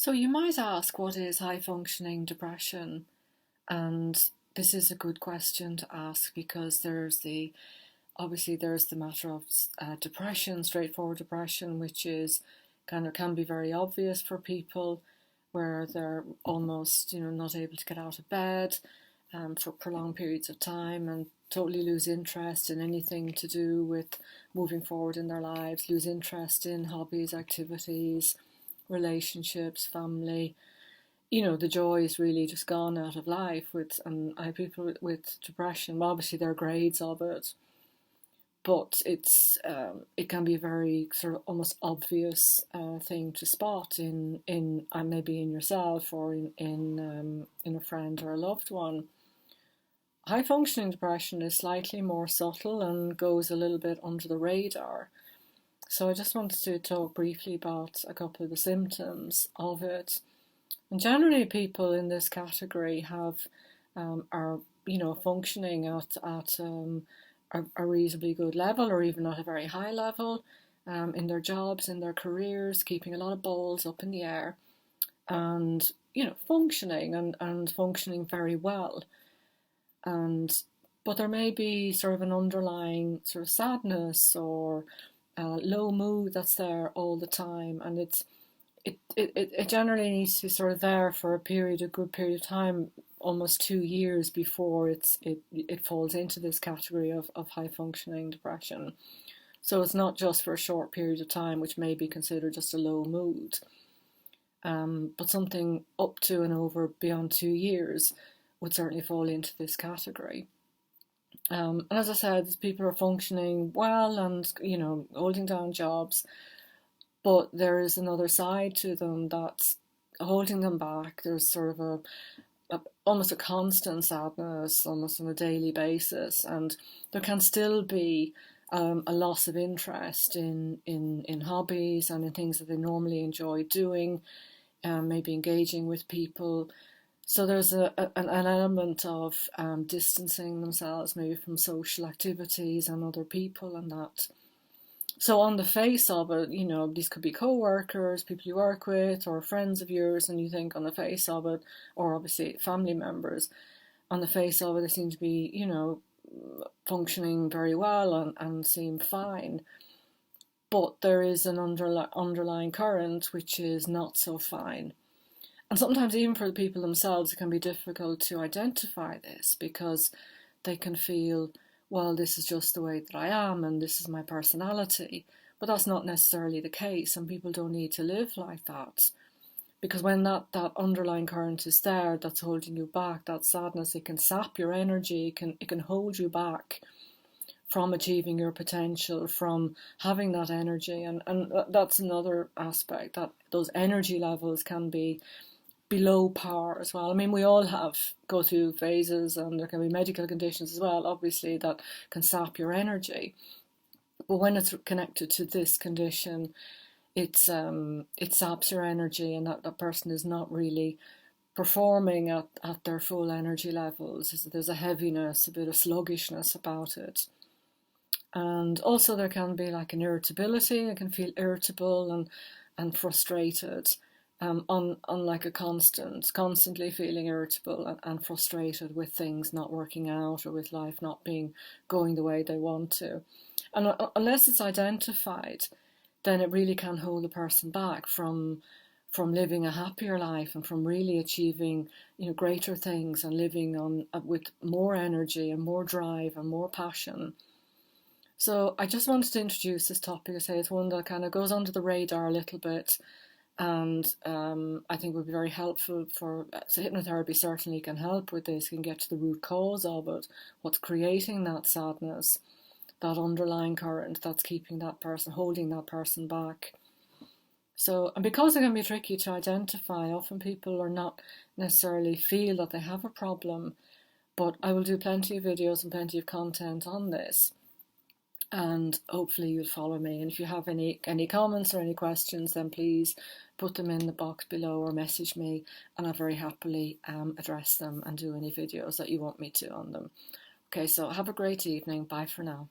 So you might ask, what is high functioning depression? And this is a good question to ask because there's the matter of depression, straightforward depression, which is kind of can be very obvious for people, where they're almost not able to get out of bed for prolonged periods of time and totally lose interest in anything to do with moving forward in their lives, lose interest in hobbies, activities, relationships, family. The joy is really just gone out of life. And I have people with depression. Well, obviously there are grades of it, but it can be a very sort of almost obvious thing to spot in maybe in yourself or in a friend or a loved one. High functioning depression is slightly more subtle and goes a little bit under the radar. So I just wanted to talk briefly about a couple of the symptoms of it. And generally, people in this category are functioning at a reasonably good level, or even at a very high level, in their jobs, in their careers, keeping a lot of balls up in the air, and functioning and functioning very well. But there may be sort of an underlying sort of sadness or low mood that's there all the time, and it generally needs to be sort of there for a good period of time, almost 2 years before it falls into this category of high functioning depression. So it's not just for a short period of time, which may be considered just a low mood, but something up to and over beyond 2 years would certainly fall into this category. And as I said, people are functioning well and holding down jobs, but there is another side to them that's holding them back. There's sort of almost a constant sadness, almost on a daily basis, and there can still be a loss of interest in hobbies and in things that they normally enjoy doing, maybe engaging with people. So there's an element of distancing themselves maybe from social activities and other people and that. So on the face of it, these could be co-workers, people you work with, or friends of yours, and you think on the face of it, or obviously family members, on the face of it, they seem to be, functioning very well and seem fine. But there is an underlying current which is not so fine. And sometimes even for the people themselves, it can be difficult to identify this because they can feel, well, this is just the way that I am and this is my personality. But that's not necessarily the case, and people don't need to live like that. Because when that underlying current is there, that's holding you back, that sadness, it can sap your energy, it can hold you back from achieving your potential, from having that energy. And that's another aspect, that those energy levels can be below par as well. I mean, we all go through phases, and there can be medical conditions as well, obviously, that can sap your energy. But when it's connected to this condition, it saps your energy, and that person is not really performing at their full energy levels. There's a heaviness, a bit of sluggishness about it. And also there can be like an irritability. I can feel irritable and frustrated. Unlike a constantly feeling irritable and frustrated with things not working out or with life not going the way they want to. And unless it's identified, then it really can hold the person back from living a happier life and from really achieving greater things and living with more energy and more drive and more passion. So I just wanted to introduce this topic. I say it's one that kind of goes under the radar a little bit, and I think would be very helpful so hypnotherapy certainly can help with this, can get to the root cause of it, what's creating that sadness, that underlying current that's keeping that person, holding that person back. So, and because it can be tricky to identify, often people are not necessarily feel that they have a problem, but I will do plenty of videos and plenty of content on this, and hopefully you'll follow me. And if you have any comments or any questions, then please put them in the box below or message me, and I'll very happily address them and do any videos that you want me to on them. Okay, so have a great evening. Bye for now.